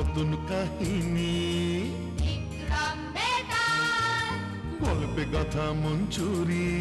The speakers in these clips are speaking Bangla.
নতুন কাহিনী, বিক্রম বেতাল, গল্পে গাথা মঞ্চুরি,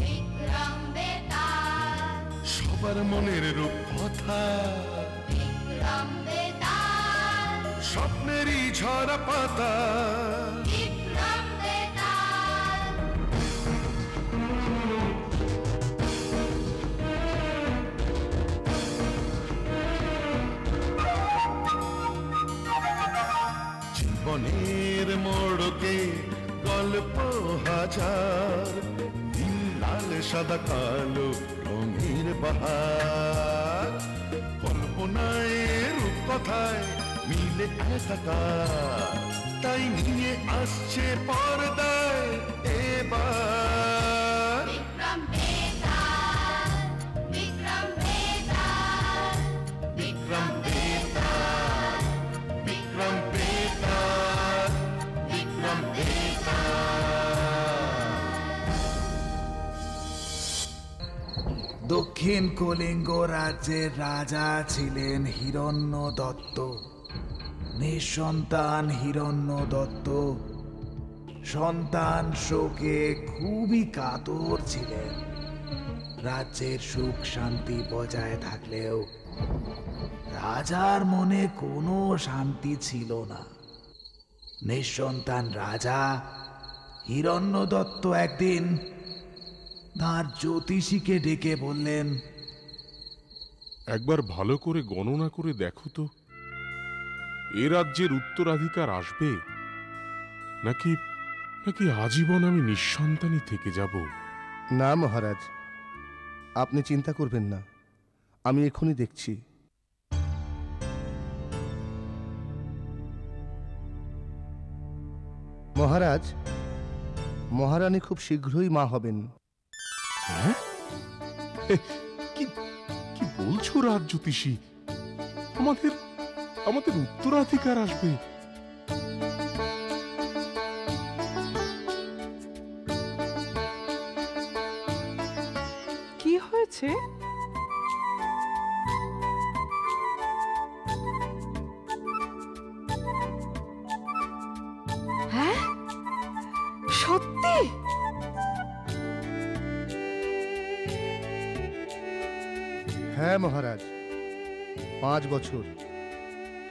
বিক্রম বেতাল, সবার মনের রূপকথা, বিক্রম বেতাল, স্বপ্নেরই ঝরা পাতা। বিক্রম বেতাল। জীবনের মোড়কে গল্প হাজার, নীল লাল সাদা কালো রঙের বাহার, কল্পনায় রূপকথায় মিলে একাকার, তাই নিয়ে আসছে পর্দায় এবার বিক্রম বেতাল, বিক্রম বেতাল, বিক্রম বেতাল, বিক্রম বেতাল, বিক্রম বেতাল। দক্ষিণ কলিঙ্গ রাজ্যের রাজা ছিলেন হিরণ্য দত্ত। নিঃসন্তান হিরণ্য দত্ত সন্তান শোকে খুবই কাতর ছিলেন। রাজ্যের সুখ শান্তি বজায় থাকলেও রাজার মনে কোনো শান্তি ছিল না। নিঃসন্তান রাজা হিরণ্য দত্ত একদিন তার জ্যোতিষীকে ডেকে বললেন, একবার ভালো করে গণনা করে দেখো তো, এ রাজ্যের উত্তরাধিকার আসবে নাকি নাকি আজীবন আমি নিঃসন্তানই থেকে যাব। না মহারাজ, আপনি চিন্তা করবেন না, আমি এখনই দেখছি। মহারাজ, মহারানী খুব শীঘ্রই মা হবেন। হ্যাঁ? কি কি বলছো রাজ জ্যোতিষী? আমাদের আমাদের উত্তরাধিকার আসবে? কি হয়েছে? হ্যাঁ, সত্যি? হ্যাঁ মহারাজ, 5 বছর,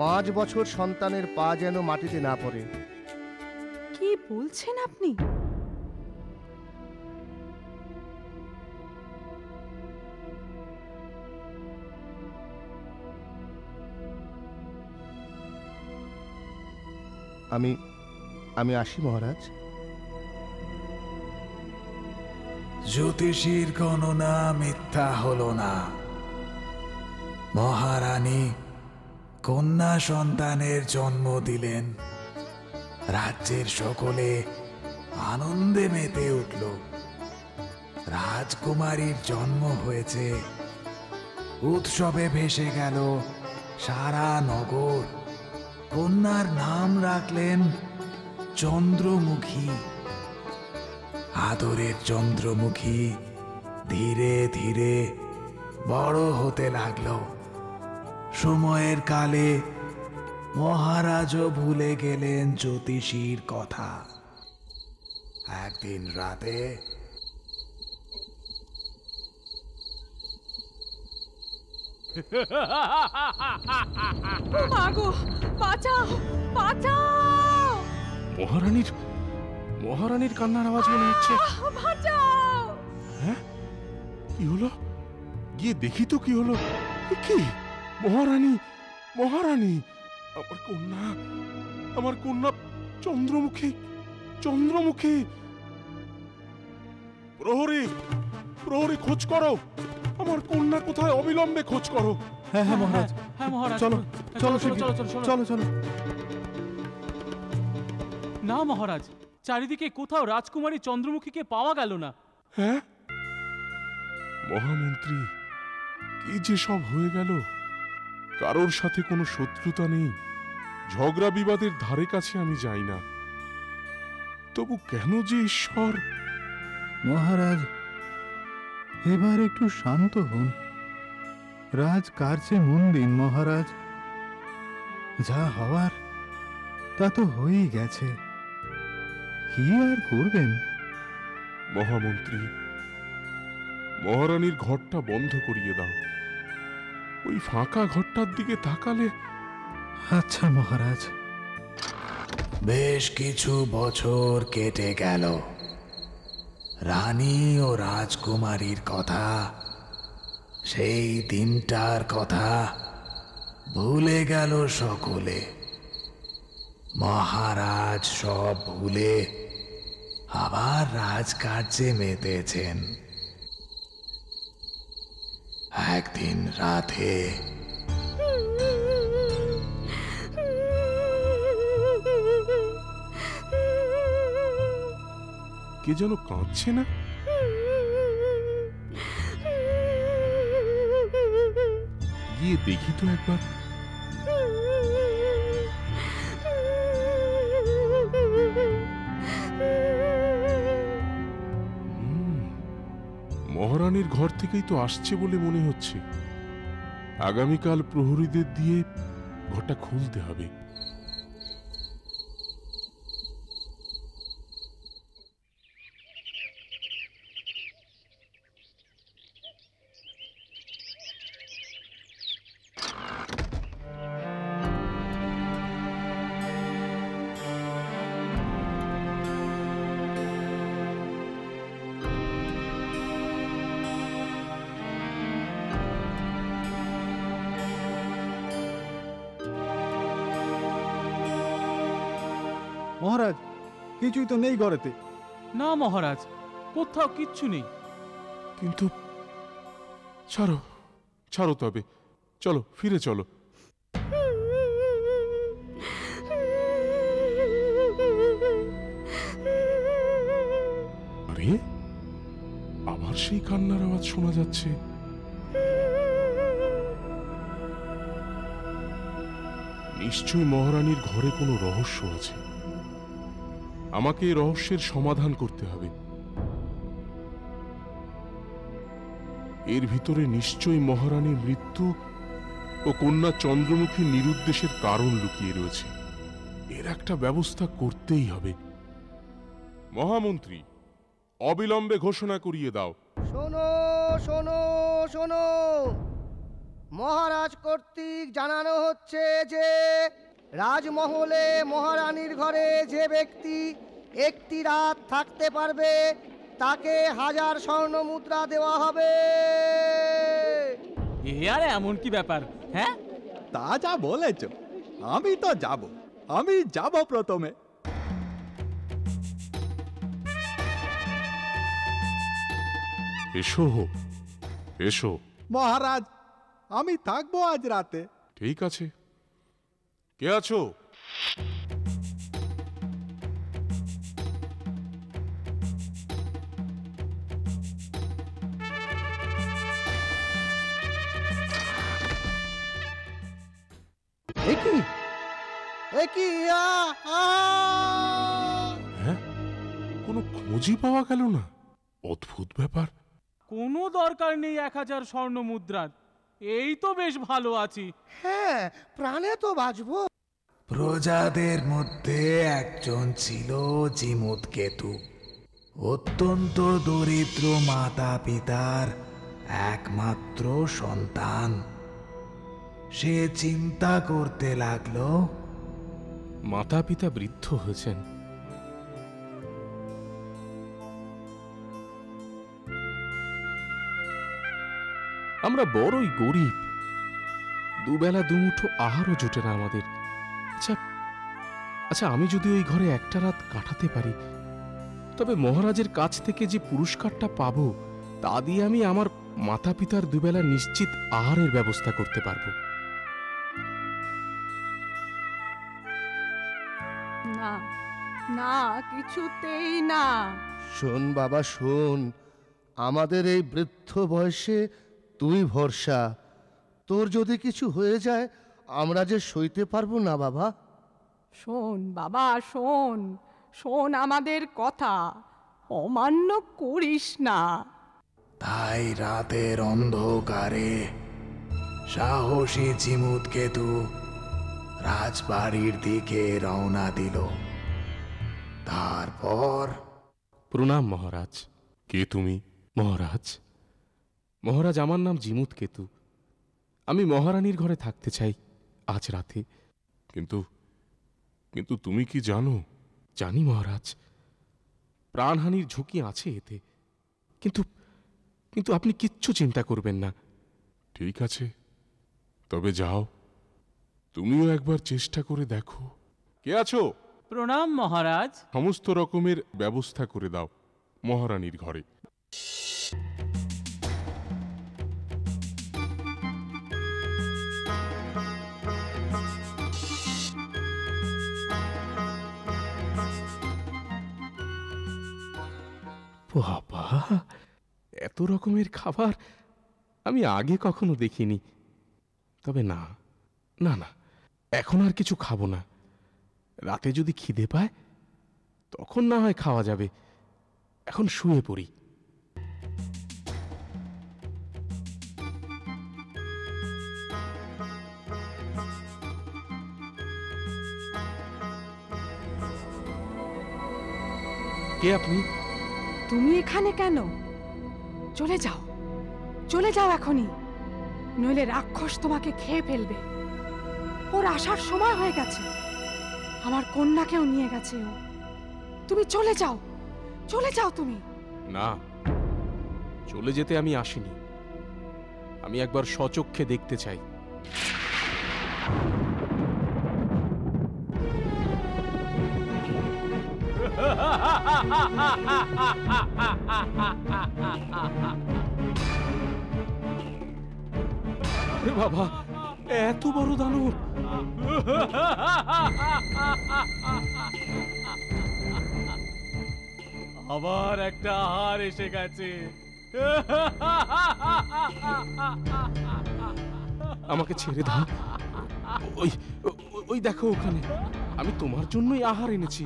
5 বছর সন্তানের পা যেন মাটিতে না পড়ে। কি বলছেন আপনি? আমি আসি মহারাজ। জ্যোতিষীর গণনা মিথ্যা হলো না। মহারানী কন্যা সন্তানের জন্ম দিলেন। রাজ্যের সকলে আনন্দে মেতে উঠল। রাজকুমারীর জন্ম হয়েছে। উৎসবে ভেসে গেল সারা নগর। কন্যার নাম রাখলেন চন্দ্রমুখী। আদরের চন্দ্রমুখী ধীরে ধীরে বড় হতে লাগলো। সময়ের কালে মহারাজও ভুলে গেলেন জ্যোতিষীর কথা। একদিন রাতে ও মা গো, বাঁচাও, বাঁচাও! মহারানীর কান্নার আওয়াজ মনে হচ্ছে। বাঁচাও! হ্যাঁ, কি হলো? গিয়ে দেখি তো কি হলো। এ কি? মহারানী, মহারানী! আমার কন্যা চন্দ্রমুখী, চন্দ্রমুখী! প্রহরী, প্রহরী, খোঁজ করো! আমার কন্যা কোথায়? অবিলম্বে খোঁজ করো। হ্যাঁ হ্যাঁ মহারাজ, হ্যাঁ মহারাজ, চলো চলো চলো চলো চলো চলো চলো। না মহারাজ, চারিদিকে কোথাও রাজকুমারী চন্দ্রমুখীকে পাওয়া গেল না। হ্যাঁ, মহামন্ত্রী, কি যে সব হয়ে গেল! কারোর সাথে কোনো শত্রুতা নেই, ঝগড়া বিবাদের ধারে কাছে আমি যাই না, তবু কেন যে ঈশ্বর! মহারাজ, এবার একটু শান্ত হন। রাজকার্যে মন দিন মহারাজ। যা হওয়ার তা তো হয়েই গেছে, কি আর করবেন? মহামন্ত্রী, মহারানীর ঘরটা বন্ধ করিয়ে দাও। ওই ফাঁকা ঘরটার দিকে তাকালে। আচ্ছা মহারাজ। বেশ কিছু বছর কেটে গেল। রানী ও রাজকুমারীর কথা, সেই দিনটার কথা ভুলে গেল সকলে। মহারাজ সব ভুলে আবার রাজকার্যে মেতেছেন। একদিন রাতে কে যেন কাঁদছে না? গিয়ে দেখি তো একবার। মহারানীর ঘর থেকেই তো আসছে বলে মনে হচ্ছে। আগামীকাল প্রহরীদের দিয়ে ঘরটা খুলতে হবে। মহারাজ, কিছুই তো নেই ঘরেতে। না মহারাজ, কোথাও কিচ্ছু নেই। কিন্তু ছাড়ো, ছাড়ো তবে, চলো ফিরে চলো। আরে, আবার সেই কান্নার আওয়াজ শোনা যাচ্ছে। নিশ্চয়ই মহারানীর ঘরে কোনো রহস্য আছে। আমাকে এই রহস্যের সমাধান করতে হবে। এর ভিতরে নিশ্চয়ই মহারানীর মৃত্যু ও কন্যা চন্দ্রমুখী নিরুদ্দেশের কারণ লুকিয়ে রয়েছে। এর একটা ব্যবস্থা করতেই হবে। মহামন্ত্রী, অবিলম্বে ঘোষণা করিয়ে দাও। শোনো শোনো শোনো, মহারাজ কর্তৃক জানানো হচ্ছে যে রাজমহলে মহারানীর ঘরে যে ব্যক্তি একটি রাত থাকতে পারবে তাকে 1000 স্বর্ণ মুদ্রা দেওয়া হবে। এ আর এমন কি ব্যাপার? হ্যাঁ, তা যা বলেছ, আমি তো যাব, আমি যাব প্রথমে। এসো, এসো। মহারাজ, আমি থাকবো আজ রাতে। ঠিক আছে, কে আছো? একই একই হ্যাঁ, কোনো খোঁজই পাওয়া গেল না। অদ্ভুত ব্যাপার। কোনো দরকার নেই 1000 স্বর্ণ মুদ্রার, এই তো বেশ ভালো আছি। হ্যাঁ, প্রাণে তো বাঁচবো। প্রজাদের মধ্যে একজন ছিল জিমুতকেতু। অত্যন্ত দরিদ্র মাতা পিতার একমাত্র সন্তান। সে চিন্তা করতে লাগলো, মাতা পিতা বৃদ্ধ হয়েছেন, আমরা বড়ই গরিব, দুবেলা দুমুঠো আহারও জোটে না আমাদের। আচ্ছা আচ্ছা, আমি যদি ওই ঘরে একটা রাত কাটাতে পারি, তবে মহারাজের কাছ থেকে যে পুরস্কারটা পাবো তা দিয়ে আমি আমার মাতা পিতার দুবেলা নিশ্চিত আহারের ব্যবস্থা করতে পারবো। না না, কিছুতেই না। শোন বাবা শোন, আমাদের এই বৃদ্ধ বয়সে তুই ভরসা। তোর যদি কিছু হয়ে যায় আমরা যে সইতে পারবো না বাবা। শোন বাবা, শোন শোন আমাদের কথা, অমান্য করিস না। তাই রাতের অন্ধকারে সাহসী জিমুতকেতু রাজবাড়ির দিকে রওনা দিল। তারপর প্রণাম মহারাজ। কে তুমি? মহারাজ, মহারাজ আমার নাম জিমুত কেতু। আমি মহারানীর ঘরে থাকতে চাই আজ রাতে। কিন্তু কিন্তু তুমি কি জানো? জানি মহারাজ, প্রাণহানির ঝুঁকি আছে এতে, কিন্তু কিন্তু আপনি কিচ্ছু চিন্তা করবেন না। ঠিক আছে, তবে যাও, তুমিও একবার চেষ্টা করে দেখো। কে আছো? প্রণাম মহারাজ। সমস্ত রকমের ব্যবস্থা করে দাও মহারানীর ঘরে। বাবা, এত রকমের খাবার আমি আগে কখনো দেখিনি। তবে না না না, এখন আর কিছু খাবো না। রাতে যদি খিদে পায় তখন না হয় খাওয়া যাবে। এখন শুয়ে পড়ি। কে আপনি? তুমি এখানে কেন? চলে যাও, চলে যাও এখনই, নইলে রাক্ষস তোমাকে খেয়ে ফেলবে। ওর আসার সময় হয়ে গেছে। আমার কন্যাকেও নিয়ে গেছে ও। তুমি চলে যাও, চলে যাও তুমি। না, চলে যেতে আমি আসিনি। আমি একবার স্বচক্ষে দেখতে চাই। আরে বাবা, এত বড় দানব! আবার একটা আহার এসে গেছে। আমাকে ছেড়ে দাও। ওই ওই দেখো ওখানে, আমি তোমার জন্যই আহার এনেছি।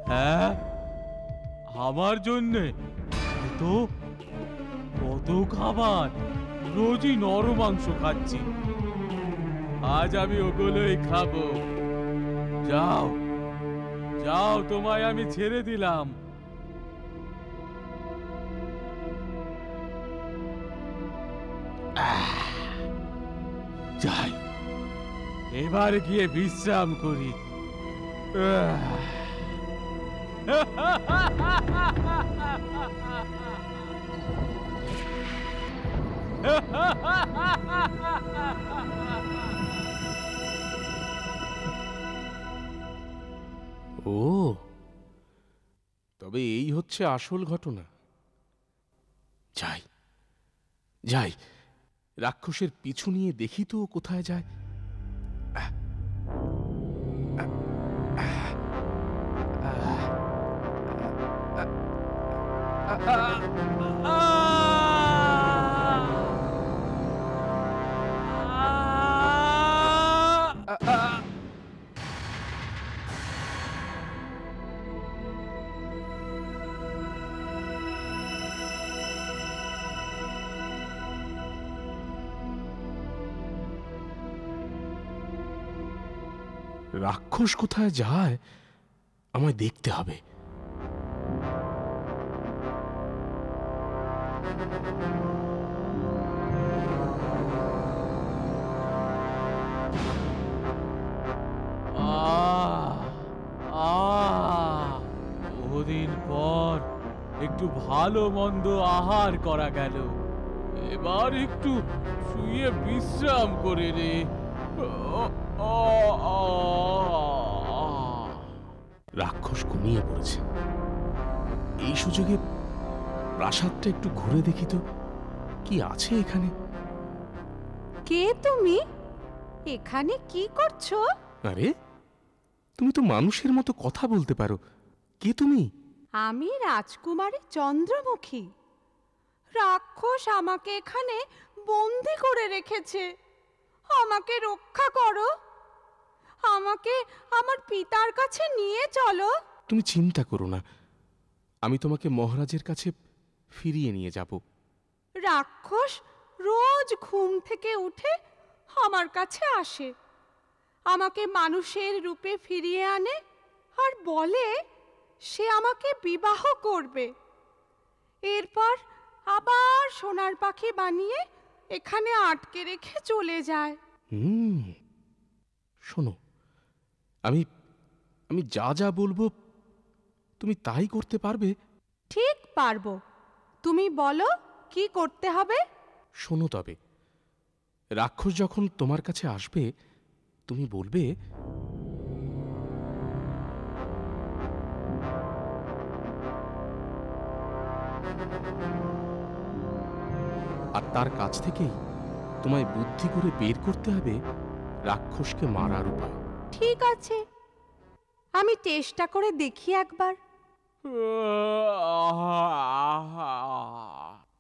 হ্যাঁ, আমার জন্যে? তো কত খাবার! রোজই নর মাংস খাচ্ছি, আজ আমি ওগুলোই খাবো। যাও যাও, তোমায় আমি ছেড়ে দিলাম। যাই, এবার গিয়ে বিশ্রাম করি। ও, তবে এই হচ্ছে আসল ঘটনা। যাই যাই, রাক্ষসের পিছু নিয়ে দেখি তো ও কোথায় যায়। রাক্ষস কোথায় যায় আমায় দেখতে হবে। বহুদিন পর একটু ভালো মন্দ আহার করা গেল। এবার একটু শুয়ে বিশ্রাম করে রে। রাক্ষস ঘুমিয়ে পড়েছে। এই সুযোগে প্রাসাদটা একটু ঘুরে দেখি তো কি আছে এখানে। কে তুমি? এখানে কি করছো? আরে, তুমি তো মানুষের মতো কথা বলতে পারো। কে তুমি? আমি রাজকুমারী চন্দ্রমুখী। রাক্ষস আমাকে এখানে বন্দি করে রেখেছে। আমাকে রক্ষা করো, আমাকে আমার পিতার কাছে নিয়ে চলো। তুমি চিন্তা করো না, আমি তোমাকে মহারাজের কাছে ফিরিয়ে নিয়ে যাব। রাক্ষস রোজ ঘুম থেকে উঠে আমার কাছে আসে, আমাকে মানুষের রূপে ফিরিয়ে আনে আর বলে সে আমাকে বিবাহ করবে। এরপর আবার সোনার পাখি বানিয়ে এখানে আটকে রেখে চলে যায়। শোনো, আমি আমি যা যা বলবো তুমি তাই করতে পারবে? ঠিক পারবো। তুমি বলো কি করতে হবে। শোনো তবে, রাক্ষস যখন তোমার কাছে আসবে তুমি বলবে, আর তার কাছ থেকেই তোমায় বুদ্ধি করে বের করতে হবে রাক্ষসকে মারার উপায়। ঠিক আছে, আমি চেষ্টা করে দেখি একবার।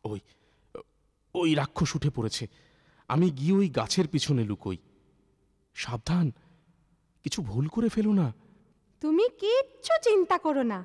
ওই ওই রাক্ষস উঠে পড়েছে। আমি গিয়ে ওই গাছের পিছনে লুকোই। সাবধান, কিছু ভুল করে ফেলো না। তুমি কিচ্ছু চিন্তা করো না।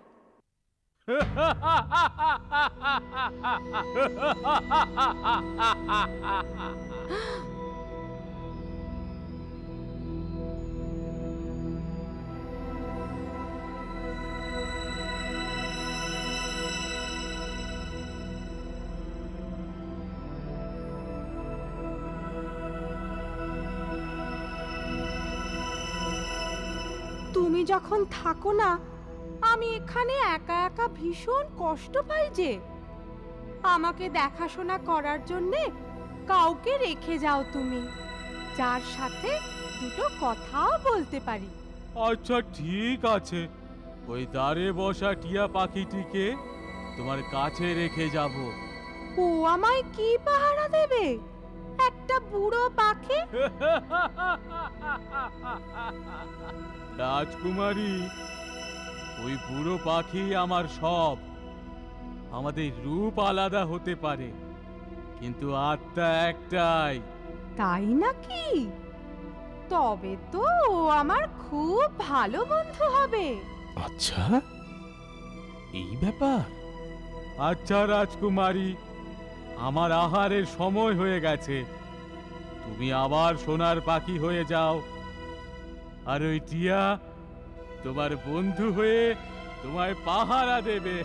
তুমি যখন থাকো না, আমি এখানে একা একা ভীষণ কষ্ট পাই যে। আমাকে দেখাশোনা করার জন্যে কাউকে রেখে যাও তুমি, যার সাথে দুটো কথাও বলতে পারি। আচ্ছা ঠিক আছে, ওই দাঁড়ে বসা টিয়া পাখিটিকে তোমার কাছে রেখে যাব। ও আমায় কি পাহারা দেবে? একটা বুড়ো পাখি? রাজকুমারী, ওই বুড়ো পাখি আমার সব। আমাদের রূপ আলাদা হতে পারে, কিন্তু আত্মা একটাই। তাই নাকি? তবে তো ও আমার খুব ভালো বন্ধু হবে। আচ্ছা, এই ব্যাপার। আচ্ছা রাজকুমারী, আমার আহারের সময় হয়ে গেছে। তুমি আবার সোনার পাখি হয়ে যাও, আর ওই টিয়া তোমার বন্ধু হয়ে তোমায় পাহারা দেবে।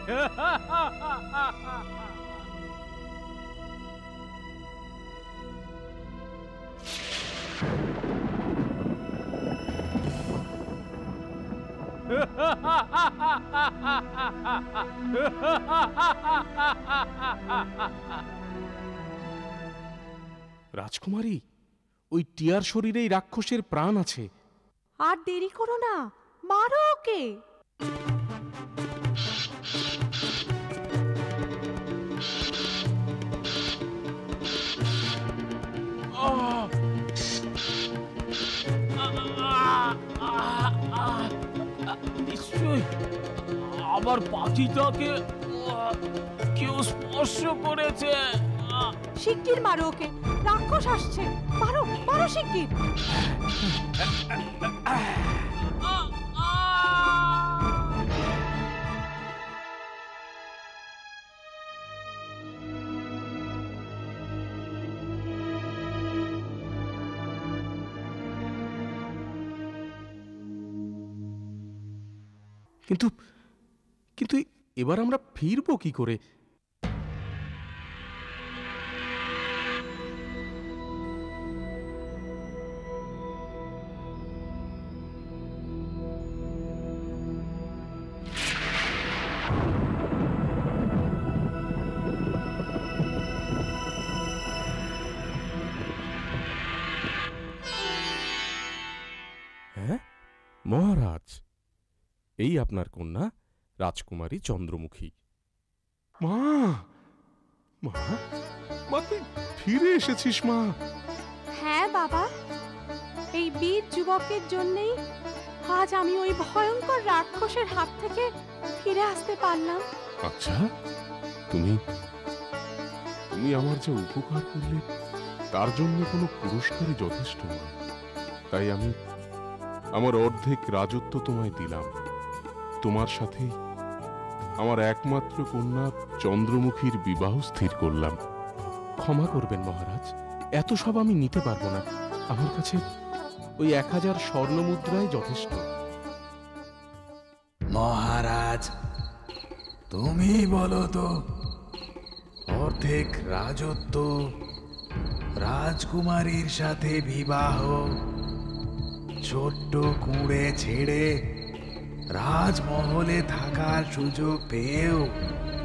রাজকুমারী, ওই টিয়ার শরীরেই রাক্ষসের প্রাণ আছে। আর দেরি করো না, মারো ওকে। নিশ্চয় আবার পাখিটাকে কেউ স্পর্শ করেছে। শিগগির মারো ওকে, রাক্ষস আসছে। মারো মারো শিগগির। কিন্তু কিন্তু এবার আমরা ফিরবো কি করে? হ্যাঁ মহারাজ, এই আপনার কন্যা রাজকুমারী চন্দ্রমুখী। মা, মা, মা, তুই ফিরে এসেছিস মা? হ্যাঁ বাবা, এই বীর যুবকের জন্যই আজ আমি ওই ভয়ঙ্কর রাক্ষসের হাত থেকে ফিরে আসতে পারলাম। আচ্ছা, তুমি তুমি আমার যে উপকার করলে তার জন্য কোনো পুরস্কারই যথেষ্ট নয়। তাই আমি আমার অর্ধেক রাজত্ব তোমায় দিলাম। তোমার সাথে আমার একমাত্র কন্যা চন্দ্রমুখীর বিবাহ স্থির করলাম। ক্ষমা করবেন মহারাজ, এত সব আমি নিতে পারবো না। আমার কাছে ওই 1000 স্বর্ণ মুদ্রাই যথেষ্ট। মহারাজ, তুমি বলো তো, অর্ধেক রাজত্ব, রাজকুমারীর সাথে বিবাহ, ছোট্ট কুঁড়ে ছেড়ে রাজমহলে থাকার সুযোগ পেয়েও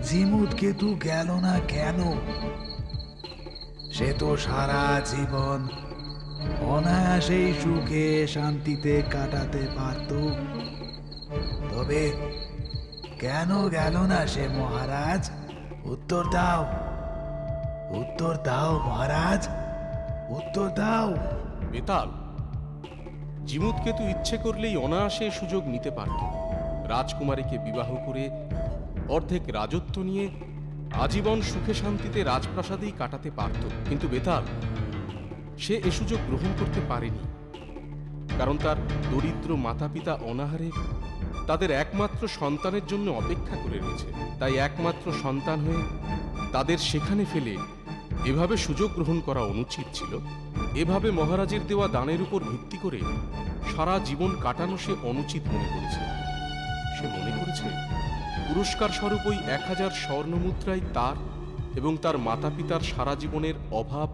জিমুতকেতু গেল না কেন? সে তো সারা জীবন অনায়াসেই সুখে শান্তিতে কাটাতে পারত। তবে কেন গেল না সে মহারাজ? উত্তর দাও, উত্তর দাও মহারাজ, উত্তর দাও। বেতাল, জিমুতকেতু ইচ্ছে করলেই অনায়াসে সুযোগ নিতে পারত। রাজকুমারীকে বিবাহ করে অর্ধেক রাজত্ব নিয়ে আজীবন সুখে শান্তিতে রাজপ্রাসাদেই কাটাতে পারত। কিন্তু বেতাল, সে এ সুযোগ গ্রহণ করতে পারেনি, কারণ তার দরিদ্র মাতা পিতা অনাহারে তাদের একমাত্র সন্তানের জন্য অপেক্ষা করে রয়েছে। তাই একমাত্র সন্তান হয়ে তাদের সেখানে ফেলে এভাবে সুযোগ গ্রহণ করা অনুচিত ছিল। এভাবে মহারাজের দেওয়া দানের উপর ভিত্তি করে সারা জীবন কাটানো সে অনুচিত মনে করেছে। সে মনে করেছে পুরস্কার স্বরূপ ওই 1000 স্বর্ণ মুদ্রাই তার এবং তার মাতা পিতার সারা জীবনের অভাব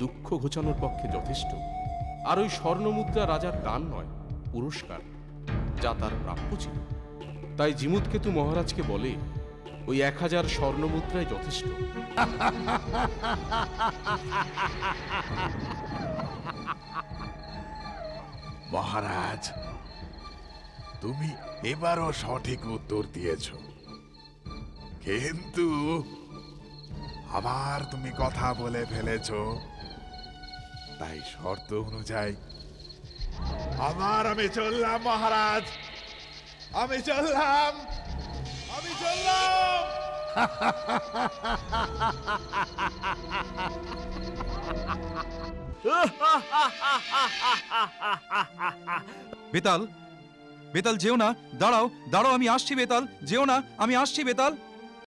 দুঃখ ঘোচানোর পক্ষে যথেষ্ট। আর ওই স্বর্ণ মুদ্রা রাজার দান নয়, পুরস্কার, যা তার প্রাপ্য ছিল। তাই জিমুতকেতু মহারাজকে বলে ওই 1000 স্বর্ণ মুদ্রাই যথেষ্ট। মহারাজ, তুমি এবারও সঠিক উত্তর দিয়েছ, কিন্তু আবার তুমি কথা বলে ফেলেছ। তাই শর্ত অনুযায়ী আবার আমি চললাম মহারাজ, আমি চললাম, আমি চললাম। বেতাল, বেতাল যেও না, দাঁড়াও, দাঁড়াও, আমি আসছি বেতাল, যেও না, আমি আসছি বেতাল।